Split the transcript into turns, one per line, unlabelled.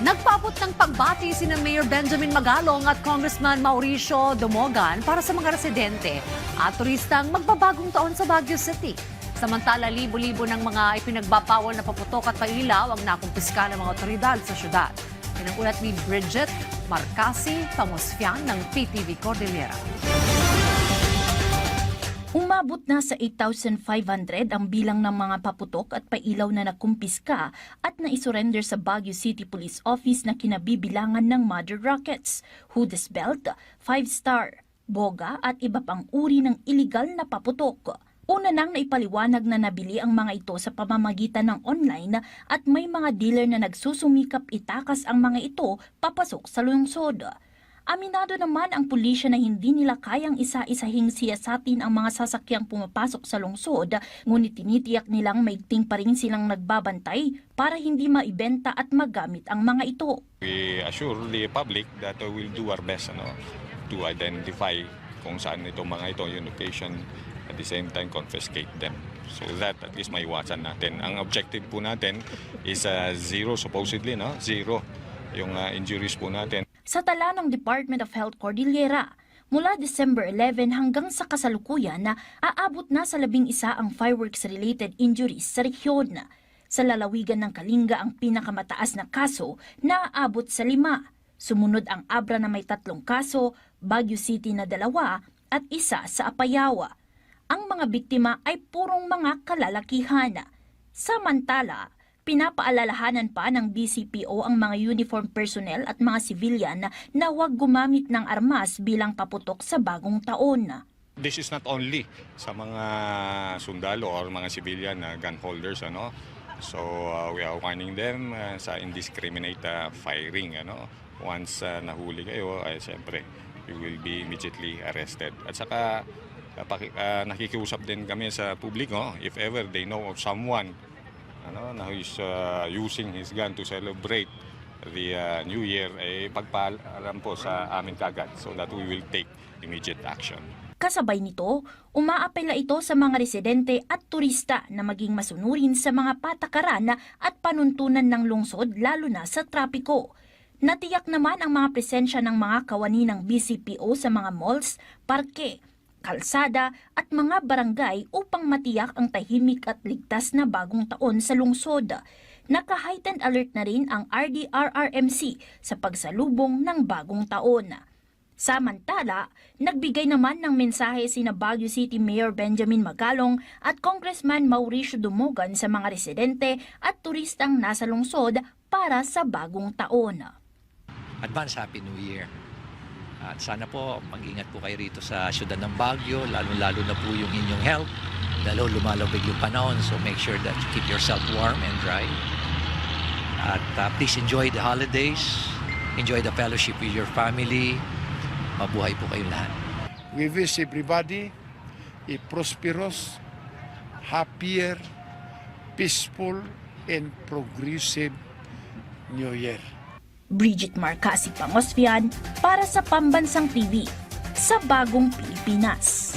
Nagpaabot ng pagbati sina Mayor Benjamin Magalong at Congressman Mauricio Dumogan para sa mga residente at turistang magbabagong taon sa Baguio City. Samantala, libo-libo ng mga ipinagbabawal na paputok at pailaw ang nakumpiska ng mga otoridad sa syudad. Yan ang ulat ni Bridget Marcasi Pamusfian ng PTV Cordillera.
Umabot na sa 8,500 ang bilang ng mga paputok at pailaw na nakumpiska at naisurrender sa Baguio City Police Office na kinabibilangan ng mother rockets, Judas Belt, 5-star, boga at iba pang uri ng iligal na paputok. Una nang naipaliwanag na nabili ang mga ito sa pamamagitan ng online at may mga dealer na nagsusumikap itakas ang mga ito papasok sa lungsod. Aminado naman ang pulisya na hindi nila kayang isa-isahing siyasatin ang mga sasakyang pumapasok sa lungsod, ngunit tinitiyak nilang maigting pa rin silang nagbabantay para hindi maibenta at magamit ang mga ito.
We assure the public that we'll do our best to identify kung saan itong mga ito, yung location, at the same time confiscate them. So that at least maiwasan natin. Ang objective po natin is zero supposedly, zero yung injuries po natin.
Sa tala ng Department of Health Cordillera, mula December 11 hanggang sa kasalukuyan na aabot na sa 11 ang fireworks-related injuries sa rehiyon. Sa lalawigan ng Kalinga ang pinakamataas na kaso na aabot sa 5. Sumunod ang Abra na may 3 kaso, Baguio City na 2 at 1 sa Apayao. Ang mga biktima ay purong mga kalalakihan. Samantala, pinapaalalahanan pa ng BCPO ang mga uniform personnel at mga civilian na huwag gumamit ng armas bilang paputok sa bagong taon.
This is not only sa mga sundalo or mga civilian gun holders, So we are warning them sa indiscriminate firing, Once nahuli kayo, siyempre you will be immediately arrested. At saka nakikiusap din kami sa publiko, if ever they know of someone na who's using his gun to celebrate the New Year, pagpaalam po sa amin kagad so that we will take immediate action.
Kasabay nito, umaapela ito sa mga residente at turista na maging masunurin sa mga patakaran at panuntunan ng lungsod lalo na sa trapiko. Natiyak naman ang mga presensya ng mga kawani ng BCPO sa mga malls, parke, kalsada at mga barangay upang matiyak ang tahimik at ligtas na bagong taon sa lungsod. Naka-heightened alert na rin ang RDRRMC sa pagsalubong ng bagong taon. Samantala, nagbigay naman ng mensahe sina Baguio City Mayor Benjamin Magalong at Congressman Mauricio Dumogan sa mga residente at turistang nasa lungsod para sa bagong taon.
Advance Happy New Year. At sana po mag-ingat po kayo rito sa siyudad ng Baguio, lalo-lalo na po yung inyong health. Lalo lumalabig yung panahon, so make sure that you keep yourself warm and dry. At please enjoy the holidays, enjoy the fellowship with your family. Mabuhay po kayong lahat.
We wish everybody a prosperous, happier, peaceful, and progressive New Year.
Bridget Marcasi Pamusfian para sa Pambansang TV sa Bagong Pilipinas.